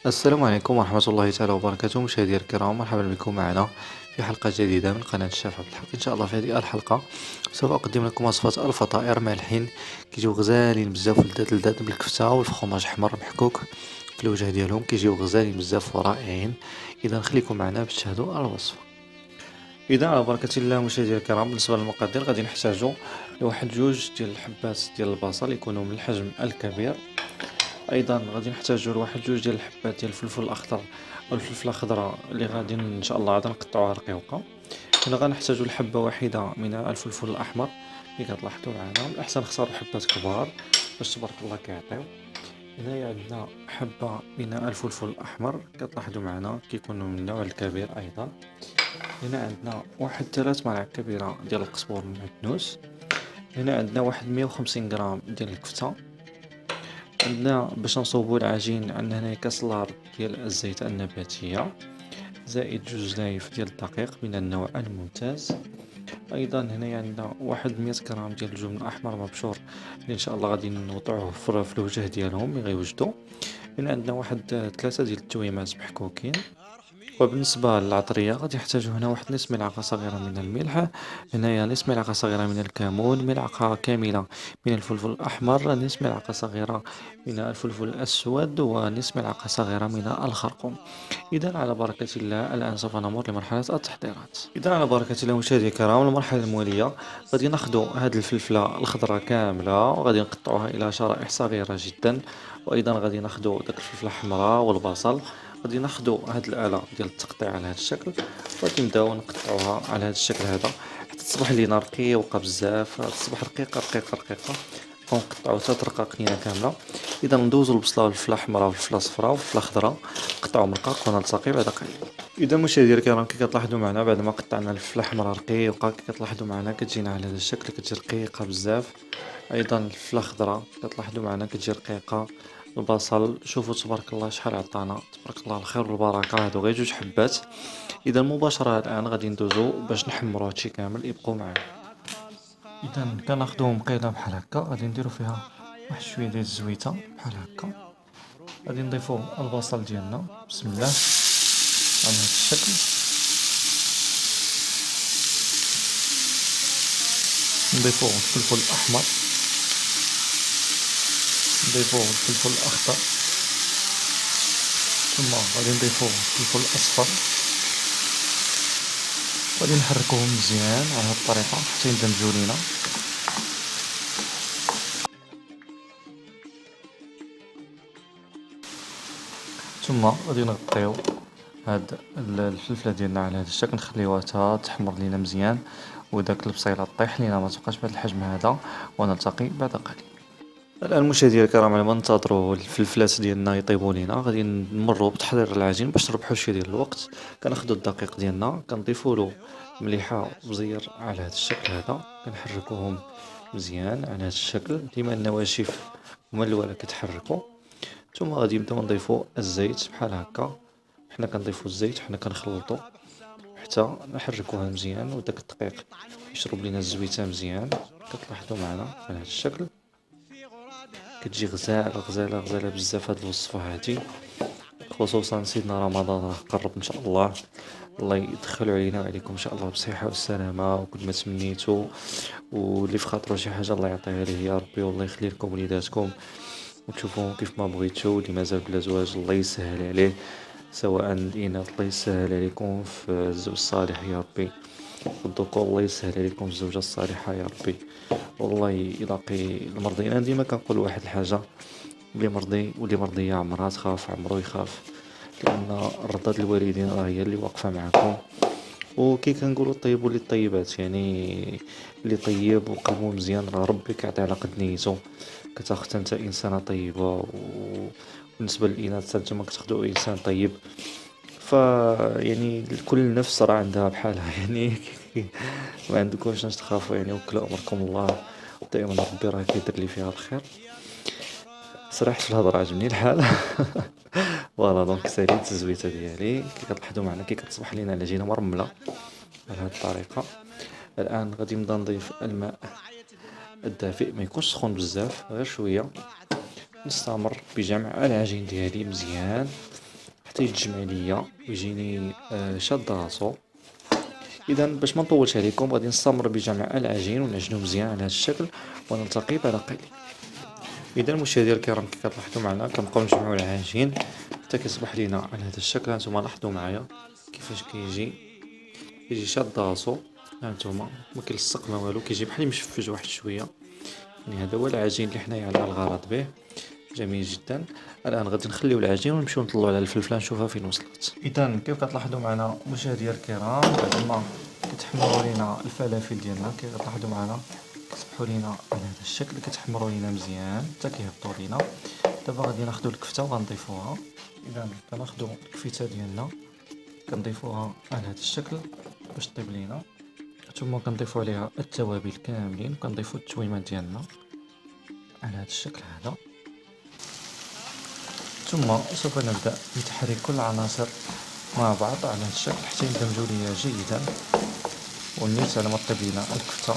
السلام عليكم ورحمة الله تعالى وبركاته، مشاهدينا الكرام، مرحبا بكم معنا في حلقة جديدة من قناة الشيف عبد الحق. إن شاء الله في هذه الحلقة سوف أقدم لكم وصفة الفطائر مالحين، كيجيو غزالين بزاف ولذاذ لذاذ بالكفتة والفخوماج حمر محكوك في الوجه ديالهم، كيجيو غزالين بزاف ورائعين. إذا خليكم معنا باش تشاهدوا الوصفة. إذا على بركة الله مشاهدينا الكرام، بالنسبة للمقادير غادي نحتاجو لواحد جوج ديال الحبات ديال البصل يكونوا من الحجم الكبير. ايضا غادي نحتاجو لواحد جوج ديال الحبات ديال الفلفل الاخضر او الفلفله الخضراء اللي غادي ان شاء الله غادي نقطعوها رقيقه. هنا غنحتاجو لحبه واحده من الفلفل الاحمر اللي كتلاحظوا معنا، من الاحسن نختاروا حبات كبار باش تبارك الله كيعطيو. هنايا عندنا حبه من الفلفل الاحمر كتلاحظوا معنا كيكونوا من النوع الكبير. ايضا هنا عندنا واحد 3 ملاعق كبيره ديال القزبور المعدنوس. هنا عندنا واحد 150 غرام ديال الكفته. عندنا باش نصوبو العجين عندنا هنا كاس لارض ديال الزيت النباتية، زائد جوج لايف ديال الدقيق من النوع الممتاز. ايضا هنا عندنا واحد 100 غرام ديال الجبن الاحمر مبشور اللي ان شاء الله غادي نوضعوه في الوجه ديالهم ملي غيوجدوا. هنا عندنا واحد 3 ديال التويمات محكوكين. وبالنسبة للعطرية غادي نحتاجو هنا واحد نصف ملعقة صغيرة من الملح، هنايا نصف ملعقة صغيرة من الكمون، ملعقة كاملة من الفلفل الأحمر، نصف ملعقة صغيرة من الفلفل الأسود، ونصف ملعقة صغيرة من الخرقوم. إذا على بركة الله الآن سوف نمر لمرحلة التحضيرات. إذا على بركة الله مشاهدي الكرام، المرحلة المولية غادي ناخدو هاد الفلفلة الخضراء كاملة وغادي نقطعوها إلى شرائح صغيرة جدا. وأيضا غادي ناخدو داك الفلفلة الحمراء والبصل، غادي ناخدو هاد الآلة ديال التقطيع على هاد الشكل، وغادي نبداو نقطعوها على هاد الشكل هذا حتى تصبح لينا رقيقة بزاف، تصبح رقيقة رقيقة رقيقة، ونقطعو حتى ترقق لينا كاملة. إذا ندوزو البصلة والفلفلة الحمراء والفلفلة الصفراء والفلفلة الخضراء نقطعو مرقق ونلتقي بعد قليل. إذا مشاهدينا الكرام كي كتلاحظوا معنا بعد ما قطعنا الفلفلة الحمراء رقيقة كي كتلاحظوا معنا كتجينا على هذا الشكل، كتجي رقيقة بزاف. أيضا الفلفلة الخضراء كتلاحظوا معنا كتجي رقيقة. البصل شوفوا تبارك الله شحال عطانا، تبارك الله الخير والبركة، هادو غير جوج حبات. إذا مباشرة الآن غادي ندوزو باش نحمرو هادشي كامل، يبقوا معايا. إذا كناخدو مقيلة بحال هكا، غادي نديرو فيها واحد شوية ديال الزويتة بحال هكا، غادي نضيفو البصل ديالنا بسم الله على هاد الشكل، نضيفو الفلفل الأحمر، نضيفو الفلفل الأخضر، ثم غادي نضيفو الفلفل الأصفر، غادي نحركوهم مزيان على هاد الطريقة حتى يندمجو لينا. ثم غادي نغطيو هاد الفلفله ديالنا على هذا الشكل، نخليوها حتى تحمر لينا مزيان وداك البصيله طيح لينا ما تبقاش بهذا الحجم هذا، ونلتقي بعد قليل. الان مشاهدينا الكرام على ما ننتظروا الفلفلات ديالنا يطيبوا لينا غادي نمروا بتحضير العجين باش نربحوا شويه ديال الوقت. كناخذوا الدقيق ديالنا كنضيفوا له مليحه وزير على هذا الشكل هذا، كنحركوهم مزيان على هذا الشكل ديما النواشف هما الاولى كيتحركوا. ثم غادي نبداو نضيفوا الزيت بحال هكا، حنا كنضيفوا الزيت وحنا كنخلطوا حتى نحركوها مزيان وداك الدقيق يشرب لينا الزويته مزيان. كتلاحظوا معنا على هذا الشكل كتجي غزاله غزاله غزاله بزاف هاد الوصفه هادي، خصوصا سيدنا رمضان راه قرب ان شاء الله. الله يدخلوا علينا وعليكم ان شاء الله بالصحه والسلامه وكل ما تمنيتوا، واللي في خاطرو شي حاجه الله يعطيها ليه يا ربي، والله يخلي لكم وليداتكم وتشوفوهم كيف ما بغيتو. اللي مازال بلا زواج الله يسهل عليه، سواء الاناث الله يسهل عليكم في الزوج الصالح يا ربي، والذكور الله يسهل عليكم الزوجه الصالحه يا ربي، والله يلاقي المرضي. انا ديما كنقول واحد الحاجه، اللي مرضي واللي مرضيه عمرها تخاف عمرو يخاف، لان رضا الوالدين راه هي اللي واقفه معكم. وكي كنقولوا طيبوا للطيبات، يعني اللي طيب وقلبه مزيان راه ربي كيعطي على قد نيته. كتاخد انت انسانه طيبه، وبالنسبه للاناث نتوما كتاخدوا انسان طيب. ف يعني كل نفس راه عندها بحالها يعني ما عندكمش ناش تخافوا، يعني وكلوا امركم الله، دائما ربي راه كيدير لي فيها الخير. سرحت في الهضره عجبني الحال فوالا دونك ساليت الزويته ديالي كي كتلاحظوا معنا كي كتصبح لينا العجينه مرمله بهذه الطريقه. الان غادي نبدا نضيف الماء الدافئ، ما يكونش سخون بزاف غير شويه. نستمر بجمع العجين ديالي مزيان حتى يتجمع ليا ويجيني شاد راسو. اذا باش ما نطولش عليكم غادي نستمر بجمع العجين ونعجنو مزيان على هذا الشكل ونلتقي بعد قليل. اذا المشاهدين الكرام كي كتلاحظوا معنا كنبقاو نجمعوا العجين حتى كيصبح لينا على هذا الشكل. هانتوما لاحظوا معايا كيفاش كيجي شاد راسو. هانتوما ما كيلصق ما والو، كيجي بحال مشفج واحد شويه. يعني هذا هو العجين اللي حنايا على الغرض به. جميل جدا. الان غادي نخليو العجين ونمشيو نطلعوا على الفلفله نشوفها فين وصلت. اذا كيف كتلاحظوا معنا مشاهدينا الكرام بعد ما كتحمروا لينا الفلافل ديالنا كيف كتلاحظوا معنا كيصبحوا لينا على هذا الشكل، كتحمروا لينا مزيان حتى كيهبطوا لينا. دابا غادي ناخذوا الكفته وغنضيفوها. اذا كناخذوا الكفته ديالنا كنضيفوها على هذا الشكل باش طيب لينا، ثم كنضيفوا عليها التوابل كاملين وكنضيفوا التويمات ديالنا على هذا الشكل هذا. ثم سوف نبدأ بتحريك كل العناصر مع بعض على هذا الشكل حتى يندمجوا ليا جيدا. والنيت على ما طيب لينا الكفتة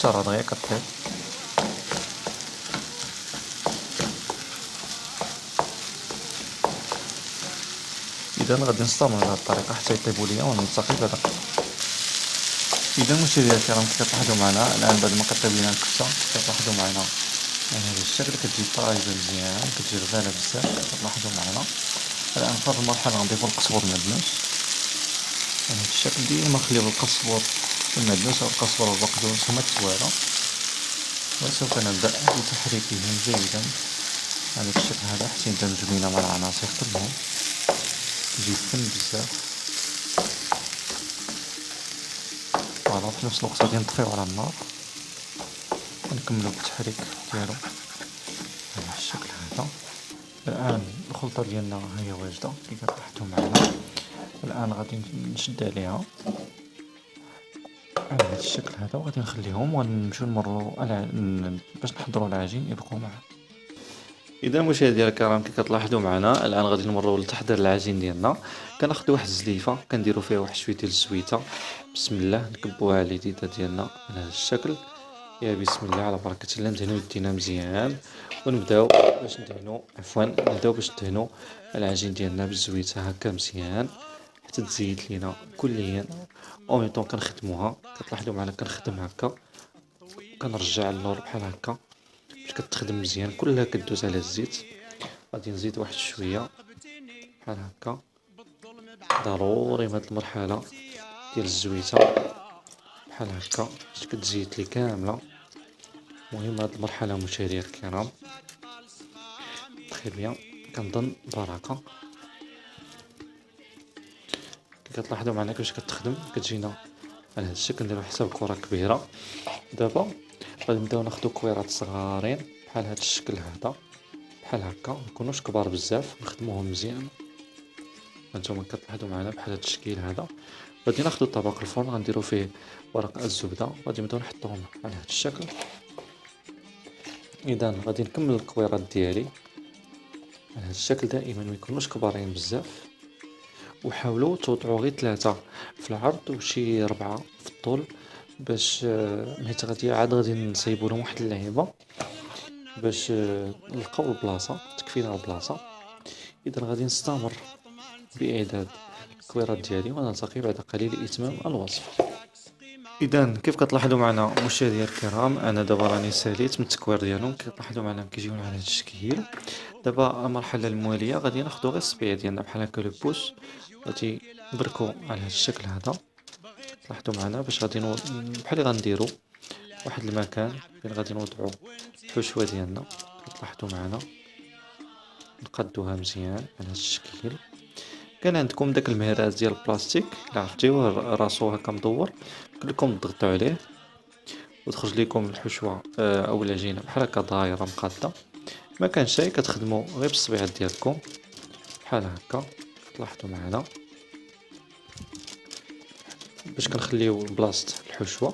راه دغيا كطيب. اذا غادي نستمر بهذه الطريقه حتى يطيبوا ليا ونلتقي بعد قليل. اذا مشاهدينا الكرام كي كتلاحظوا معنا الان بعد ما كطيب لينا الكفته كتلاحظوا معنا على هذا الشكل كتجي طايبه مزيان، كتجي غزاله بزاف. كتلاحظوا معنا الان في هذه المرحله غنضيفوا القزبر المدموس على هذا الشكل. ديما خليو القزبر المدموس او القزبر والبقدونس هما التوالى. وسوف نبدا بتحريكهم جيدا على هذا الشكل هذا حتى يندمجوا بينا مع العناصر كلهم. يجي فن بزاف. فوالا في نفس الوقت غادي نطفيو على النار ونكملو بالتحريك ديالو على هذا الشكل هذا. الان الخلطه ديالنا هي واجده كي كتلاحظوا معنا. الان غادي نشد عليها على هذا الشكل هذا وغادي نخليهم ونمشيو نمروا باش نحضروا العجين يبقوا معنا. اذا مشاهدينا الكرام كي كتلاحظوا معنا الان غادي نمروا لتحضير العجين ديالنا. كناخذوا واحد الزليفه كنديروا فيها واحد شويه ديال الزويته. بسم الله نكبوها على اليديده ديالنا على هذا الشكل. يا بسم الله على بركه الله. ندهنوا يدينا مزيان ونبداو باش ندهنوا العجين ديالنا بالزويته هكا مزيان حتى تزيد لينا كليا. او ميم طون كنخدموها كتلاحظوا معنا كنخدم هكا كنرجع اللور بحال هكا باش كتخدم مزيان كلها كدوز على الزيت. غادي نزيد واحد شويه بحال هكا. ضروري في هذه المرحله ديال الزويته بحال هكا باش كتزيد لي كامله. مهم هذه المرحله مشاهدينا الكرام. تخي بيان كنظن بركه. كي كتلاحظوا معنا كيفاش كتخدم كتجينا على هذا الشكل. نديرو حساب كره كبيره. دابا غادي نبداو ناخذ كويرات صغارين بحال هذا الشكل هذا بحال هكا. ميكونوش كبار بزاف نخدموهم مزيان. هانتوما كتلاحظوا معنا بحال هذا الشكل هذا. غادي ناخذ طبق الفرن غنديرو فيه ورق الزبده غادي نبداو نحطوهم على هذا الشكل. اذا غادي نكمل الكويرات ديالي على هذا الشكل. دائما ما يكونوش كبارين بزاف وحاولوا توضعوا غير 3 في العرض وشي 4 في الطول باش حيت غادي نصايبوا لهم واحد اللعيبه باش نلقاو البلاصه تكفينا البلاصه. اذا غادي نستمر باعداد الكويرات ديالي ونلتقي بعد قليل لاتمام الوصفه. اذا كيف كتلاحظوا معنا مشاهدينا الكرام انا دابا راني ساليت من التكوير ديالهم. كتلاحظوا معنا كيجيونا على هذا الشكل. دابا المرحله المواليه غادي ناخذوا غير الصبيع ديالنا بحال هكا لو بوس غادي نبركو على هذا الشكل هذا. لاحظوا معنا باش غادي بحال اللي غنديروا واحد المكان فين غادي نوضعوا الحشوه ديالنا. كتلاحظوا معنا نقادوها مزيان على هذا الشكل. كان عندكم داك المهراز ديال البلاستيك الا عرفتيوه راسو هكا مدور كلكم تضغطوا عليه وتخرج لكم الحشوه او العجينه بحال هكا دايره مقاده. ما كان شيء كتخدموا غير بالصبيعات ديالكم بحال هكا. تلاحظوا معنا باش كنخليو بلاصه الحشوه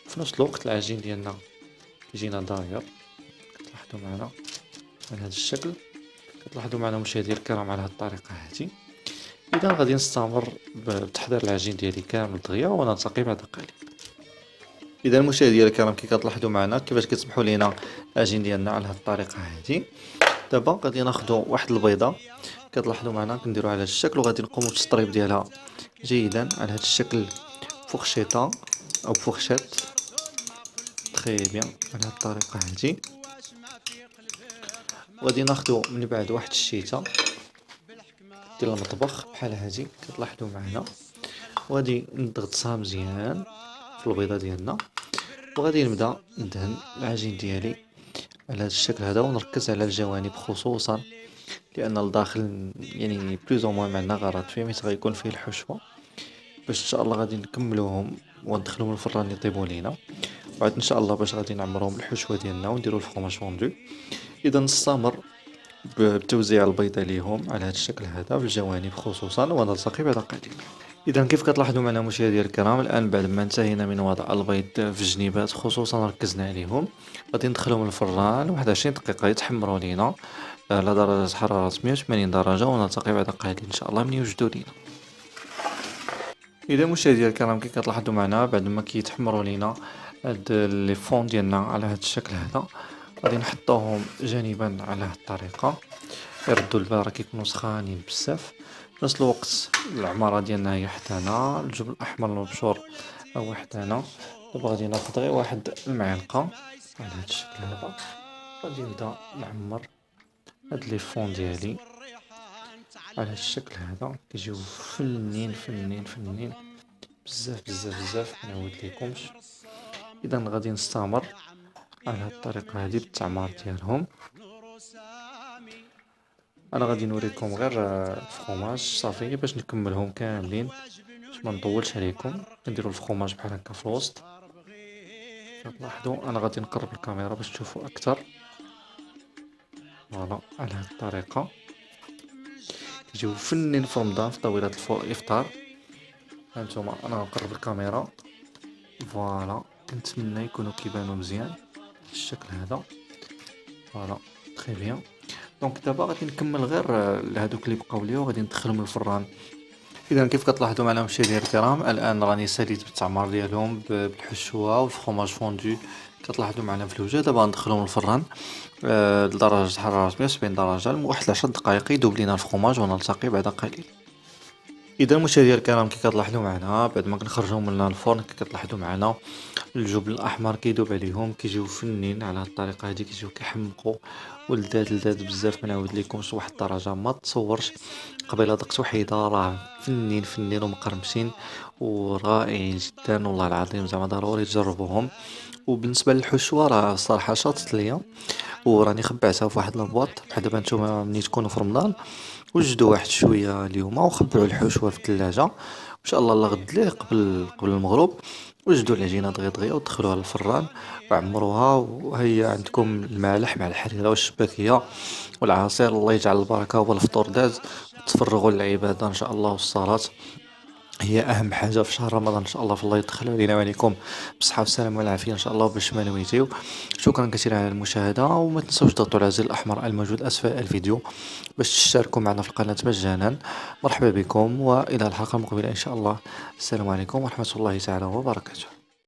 في نفس الوقت العجين ديالنا كيجينا داير. كتلاحظوا معنا على هذا الشكل. كتلاحظوا معنا مشاهدينا الكرام على هذه الطريقه هذه. اذا غادي نستمر بتحضير العجين ديالي كامل دغيا ونلتقي بعد قليل. اذا مشاهدينا الكرام كي كتلاحظوا معنا كيفاش كيصبحوا لينا العجين ديالنا على هذه الطريقه هذه. دابا غادي ناخذوا واحد البيضه كتلاحظوا معنا كنديروا على هذا الشكل، وغادي نقوموا بالتطريب ديالها جيدا على هذا الشكل فوخشيطه او فوخشيط. تري بيان على هذه الطريقه هذه. وغادي ناخذوا من بعد واحد الشيته ديال المطبخ بحال هذه كتلاحظوا معنا، وغادي نضغطها مزيان في البيضه ديالنا، وغادي نبدا ندهن العجين ديالي على هذا الشكل هذا، ونركز على الجوانب خصوصا لان الداخل يعني بلوز او موان معنا غلط فيه، ميت غيكون فيه الحشوه، باش ان شاء الله غادي نكملوهم وندخلوهم الفران يطيبوا لينا، وعاد ان شاء الله باش غادي نعمروهم بالحشوه ديالنا ونديروا الفرماج فوندو. اذا نستمر بتوزيع البيضه ليهم على هذا الشكل هذا بالجوانب خصوصا، ونلتقي بعد قليل. اذا كيف كتلاحظوا معنا مشاهدي الكرام، الان بعد ما انتهينا من وضع البيض في الجنيبات خصوصا ركزنا عليهم، غادي ندخلهم الفران واحد 20 دقيقه يتحمروا لينا على درجه حراره 180 درجه، ونلتقي بعد قليل ان شاء الله من يوجدوا لينا. اذا مشاهدي الكرام كي كتلاحظوا معنا بعد ما كيتحمروا لينا هاد لي فون ديالنا على هاد الشكل هذا، غادي نحطوهم جانبا على هاد الطريقه، يردوا البال راه كيكونوا سخانين بزاف. في نفس الوقت العماره ديالنا هي حدانا، الجبن الاحمر المبشور هو حدانا. دابا غادي ناخذ غير واحد المعلقه على هاد الشكل هذا، غادي نبدا نعمر هاد لي فون ديالي على هاد الشكل هذا، كيجيو فنين فنين فنين بزاف بزاف بزاف منعاود ليكمش. اذا غادي نستمر على هاد الطريقه هذه بالتعمار ديالهم. انا غادي نوريكم غير الفرomاج صافي باش نكملهم كاملين باش ما نطولش عليكم. كنديروا الفرomاج بحال هكا في الوسط، كتلاحظوا انا غادي نقرب الكاميرا باش تشوفوا اكثر. فوالا على هاد الطريقه كيجيو فنين في رمضان في طاوله الافطار. هانتوما انا نقرب الكاميرا، فوالا كنتمنى يكونوا كيبانوا مزيان بالشكل هذا. فوالا تري بيان. دونك دابا غادي نكمل غير هادوك اللي بقاو ليا وغادي ندخلهم للفران. اذا كيف كتلاحظوا معنا مشاهدينا الكرام، الان راني ساليت بالتعمار ديالهم بالحشوه والفرomاج فوندو كتلاحظوا معنا في الوجه. دابا ندخلهم للفران لدرجه حراره 170 درجه لواحد 10 دقائق يذوب لينا الفرomاج، ونلتقي بعد قليل. اذا مشاهدينا الكرام كي كتلاحظوا معنا بعد ما كنخرجوهم من الفرن كي كتلاحظوا معنا الجبن الاحمر كيذوب عليهم، كيجيو فنين على هاد الطريقه هذه، كيجيو كيحمقوا ولذاذ لذاذ بزاف. ما نعاود لكمش واحد الدرجه ما تصورش. قبيله دقت وحيده راه فنين فنين ومقرمشين ورائعين جدا والله العظيم، زعما ضروري تجربوهم. وبالنسبه للحشوه راه الصراحه شاطت ليا، وراني خبعتها في واحد لابواط بحال دابا نتوما ملي تكونوا في رمضان وجدوا واحد شويه اليوم وخبعوا الحشوه في الثلاجه، ان شاء الله غد ليه قبل المغرب وجدوا العجينه دغيا دغيا ودخلوها للفران وعمروها. وهي عندكم المالح مع الحريره والشباكيه والعصير، الله يجعل البركه والفطور داز. تفرغوا للعباده ان شاء الله، والصلاه هي اهم حاجه في شهر رمضان ان شاء الله. فالله يدخل علينا وعليكم بالصحه والسلامه والعافيه ان شاء الله باش ما نويتيو. شكرا كثيرا على المشاهده، وما تنسوش تضغطوا على الزر الاحمر الموجود اسفل الفيديو باش تشتركوا معنا في القناه مجانا. مرحبا بكم والى الحلقه المقبله ان شاء الله. السلام عليكم ورحمه الله تعالى وبركاته.